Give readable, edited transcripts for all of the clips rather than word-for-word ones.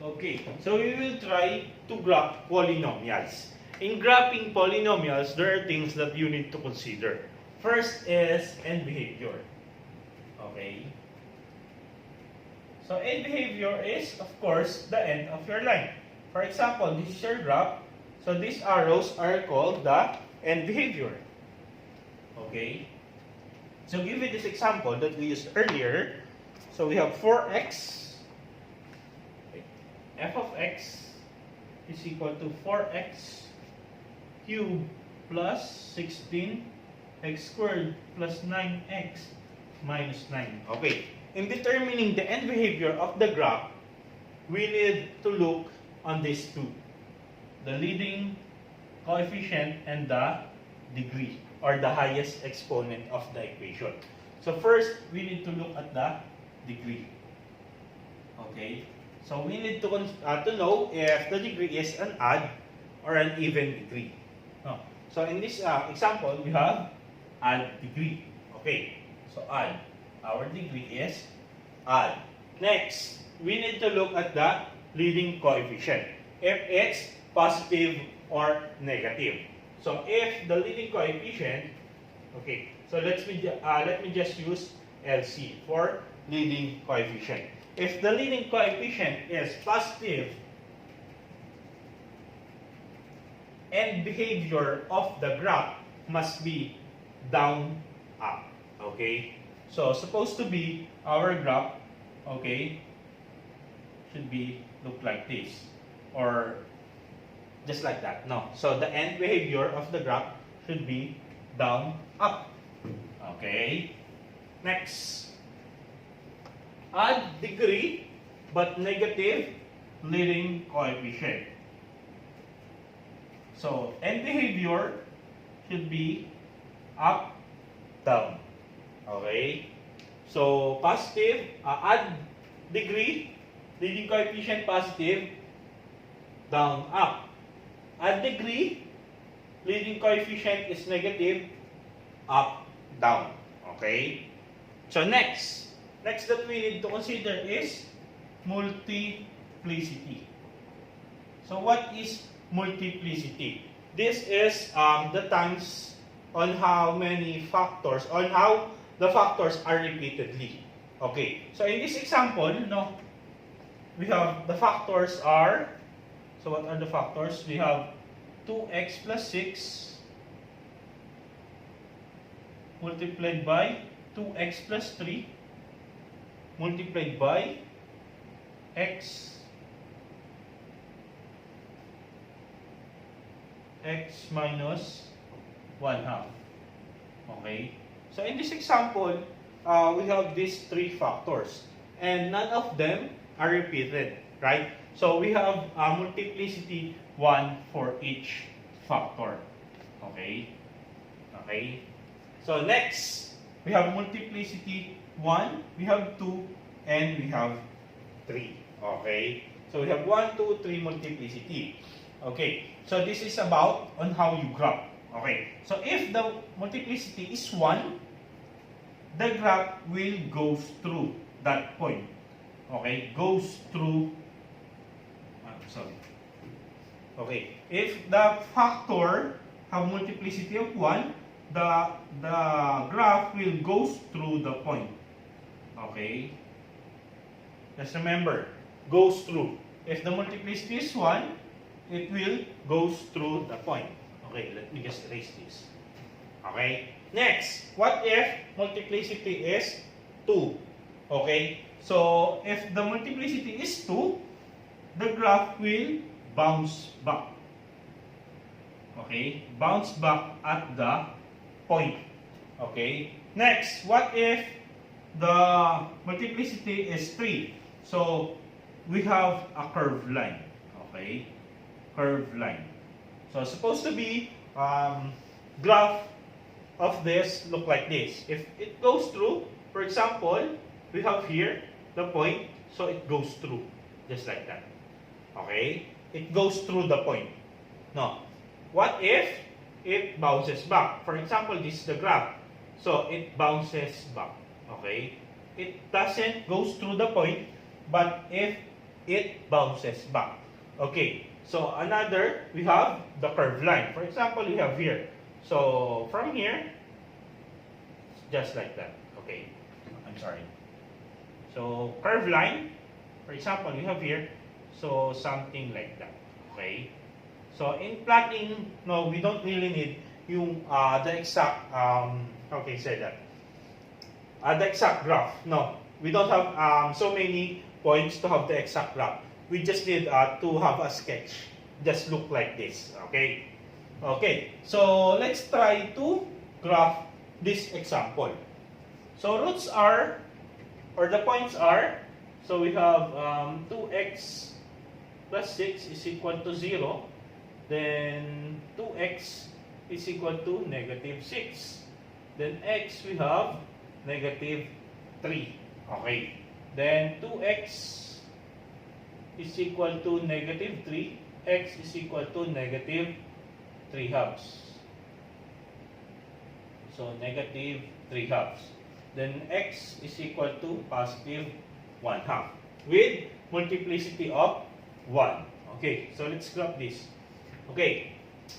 Okay, so we will try to graph polynomials. In graphing polynomials, there are things that you need to consider. First is end behavior. Okay. So end behavior is, of course, the end of your line. For example, this is your graph. So these arrows are called the end behavior. Okay. So give me this example that we used earlier. So we have 4x. F of x is equal to 4x cubed plus 16 x squared plus 9x minus 9. Okay. In determining the end behavior of the graph, we need to look on these two. The leading coefficient and the degree or the highest exponent of the equation. So first, we need to look at the degree. Okay. So we need to know if the degree is an odd or an even degree. No. So in this example, we have odd degree. Okay. So odd. Our degree is odd. Next, we need to look at the leading coefficient. If it's positive or negative. So if the leading coefficient, okay. So let me just use LC for leading coefficient. If the leading coefficient is positive, end behavior of the graph must be down, up. Okay? So, supposed to be our graph, okay, should be look like this. Or just like that. No. So, the end behavior of the graph should be down, up. Okay? Next. Odd degree but negative leading coefficient. So, end behavior should be up, down. Okay? So, positive, odd degree, leading coefficient positive, down, up. Odd degree, leading coefficient is negative, up, down. Okay? So, next that we need to consider is multiplicity. So what is multiplicity? This is the times on how many factors, on how the factors are repeatedly. Okay, so in this example, no, we have the factors are, so what are the factors? We have 2x plus 6 multiplied by 2x plus 3 multiplied by x minus 1/2. Okay? So in this example, we have these three factors. And none of them are repeated. Right? So we have multiplicity 1 for each factor. Okay? Okay? So next, we have multiplicity 1, we have 2, and we have 3. Okay? So we have 1, 2, 3 multiplicity. Okay. So this is about on how you graph. Okay. So if the multiplicity is 1, the graph will go through that point. Okay? Goes through, sorry. Okay. If the factor have multiplicity of 1, the graph will go through the point. Okay? Just remember, goes through. If the multiplicity is 1, it will goes through the point. Okay, let me just erase this. Okay? Next, what if multiplicity is 2? Okay? So, if the multiplicity is 2, the graph will bounce back. Okay? Bounce back at the point. Okay? Next, what if the multiplicity is 3? So, we have a curved line. Okay? Curved line. So, supposed to be graph of this look like this. If it goes through, for example, we have here the point, so it goes through. Just like that. Okay? It goes through the point. No. What if it bounces back? For example, this is the graph. So, it bounces back. Okay? It doesn't goes through the point, but if it bounces back. Okay, so another, we have the curved line. For example, we have here. So from here, just like that. Okay, I'm sorry. So curved line, for example, we have here. So something like that. Okay. So in plotting, no, we don't really need yung the exact how can you say that? The exact graph. No, we don't have so many points to have the exact graph. We just need to have a sketch. Just look like this. Okay. Okay. So let's try to graph this example. So roots are, or the points are, so we have 2x plus 6 is equal to 0. Then 2x is equal to negative 6. Then x we have negative 3. Okay. Then 2x is equal to negative 3. X is equal to negative 3 halves. So negative 3 halves. Then x is equal to positive 1 half with multiplicity of 1. Okay, so let's graph this. Okay,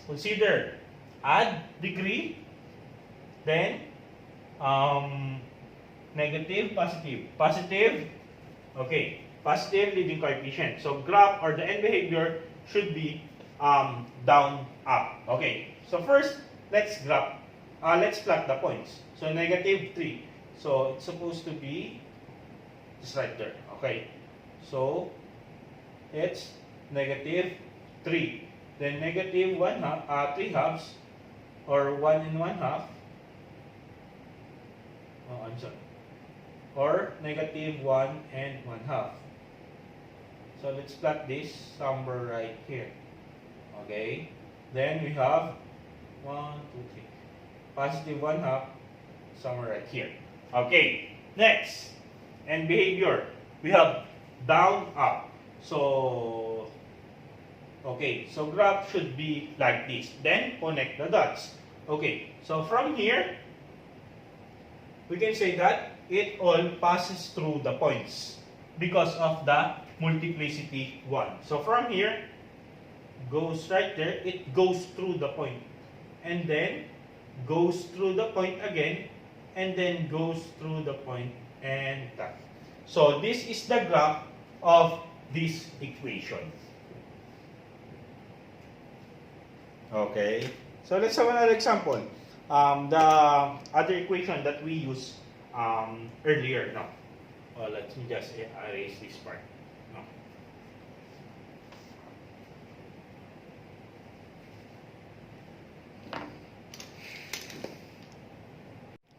consider add degree, then negative, positive. Positive, okay, positive leading coefficient. So graph or the end behavior should be down, up. Okay, so first, let's graph. Let's plot the points. So negative 3. So it's supposed to be just right there. Okay, so it's negative 3. Then negative 1 half, 3 halves, or 1 and 1 half. Oh, I'm sorry. Or negative 1 and 1 half. So let's plot this somewhere right here. Okay. Then we have 1, 2, 3. Positive 1 half somewhere right here. Okay. Next. And behavior. We have down, up. So, okay. So graph should be like this. Then connect the dots. Okay. So from here, we can say that it all passes through the points because of the multiplicity 1. So from here, goes right there, it goes through the point. And then goes through the point again, and then goes through the point and that. So this is the graph of this equation. Okay. So let's have another example. The other equation that we used earlier. No. Let me just erase this part. No.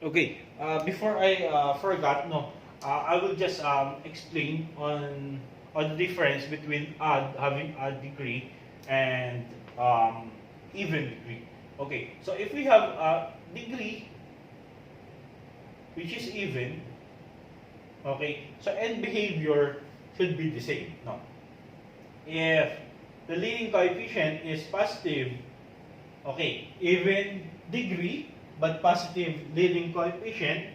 Okay. Before I forgot, no, I will just explain on the difference between having a degree and even degree. Okay. So if we have a degree which is even, okay, so end behavior should be the same. No. If the leading coefficient is positive, okay, even degree but positive leading coefficient,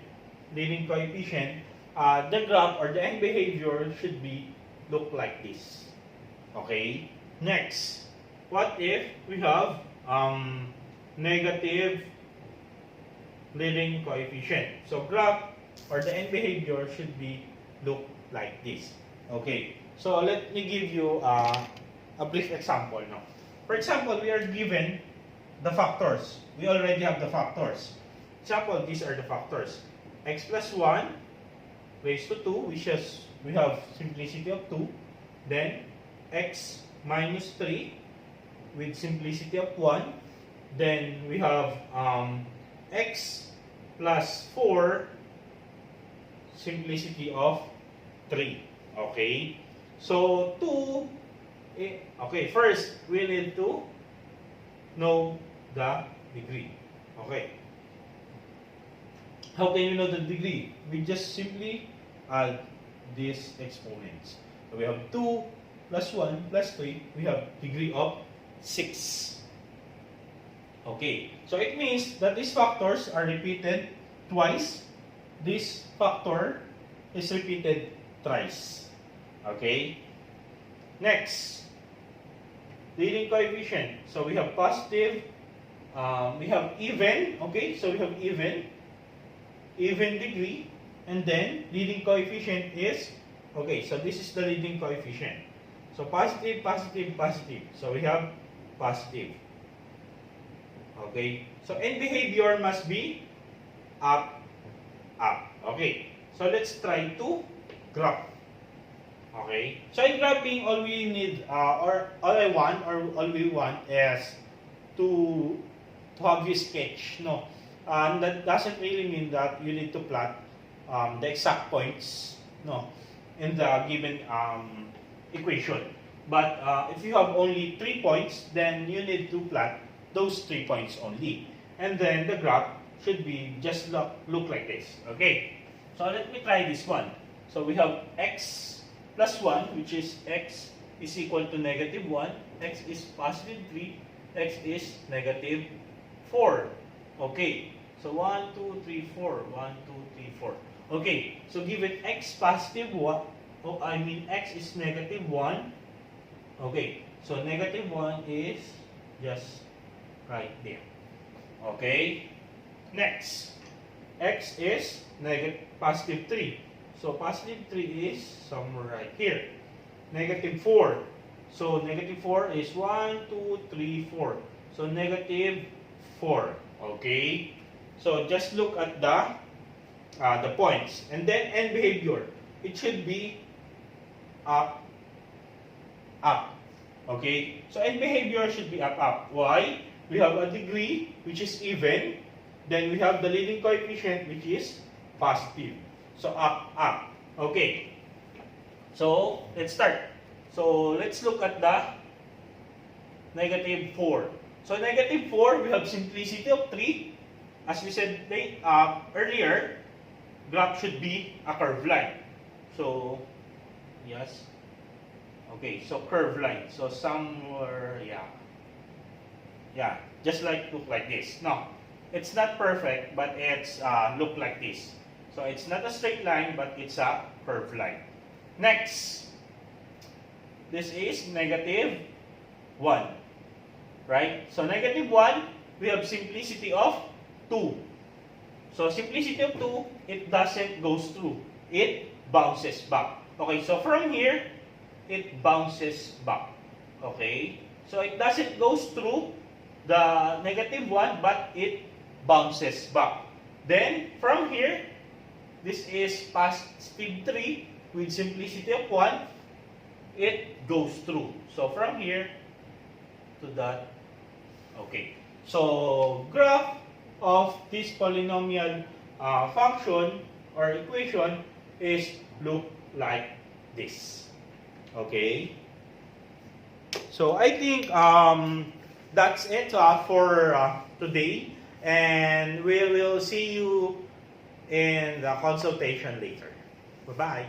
the graph or the end behavior should be look like this. Okay. Next, what if we have negative leading coefficient? So graph or the end behavior should be look like this. Okay. So let me give you a brief example now. For example, we are given the factors. We already have the factors. Example, these are the factors. X plus 1 raised to 2, which is, we have simplicity of 2. Then x minus 3 with simplicity of 1. Then we have x plus 4 simplicity of 3. Okay. So 2, okay, first we need to know the degree. Okay. How can you know the degree? We just simply add these exponents. So we have 2 plus 1 plus 3. We have degree of 6. Okay. So it means that these factors are repeated twice. This factor is repeated thrice. Okay. Next, leading coefficient. So we have positive, we have even, okay? So we have even degree, and then leading coefficient is, okay, so this is the leading coefficient. So positive, positive, positive. So we have positive. Okay, so end behavior must be up, up. Okay, so let's try to graph. Okay, so in graphing, all we need, or all we want is to have this sketch, no? And that doesn't really mean that you need to plot the exact points, no, in the given equation. But if you have only 3 points, then you need to plot those 3 points only. And then the graph should be just look like this. Okay, so let me try this one. So we have x plus 1, which is x is equal to negative 1, x is positive 3, x is negative 4. Okay, so 1, 2, 3, 4, 1, 2, 3, 4. Okay, so given x positive 1, x is negative 1. Okay, so negative 1 is just right there. Okay, next, x is positive 3. So positive 3 is somewhere right here. Negative 4. So negative 4 is 1, 2, 3, 4. So negative 4. Okay, so just look at the points, and then end behavior. It should be up, up. Okay, so end behavior should be up, up. Why? We have a degree which is even, then we have the leading coefficient which is positive. So up, up. Okay, so let's start. So let's look at the negative 4. So negative 4, we have simplicity of 3. As we said earlier, graph should be a curved line. So, yes. Okay, so curved line. So somewhere, yeah, just look like this. No, it's not perfect, but it's look like this. So it's not a straight line, but it's a curved line. Next, this is negative 1, right? So negative 1, we have simplicity of 2. So simplicity of 2, it doesn't goes through. It bounces back. Okay, so from here, it bounces back. Okay, so it doesn't goes through the negative 1, but it bounces back. Then from here, this is positive 3 with simplicity of 1. It goes through. So from here to that. Okay, so graph of this polynomial function or equation is look like this. Okay, so I think that's it for today, and we will see you in the consultation later. Bye-bye.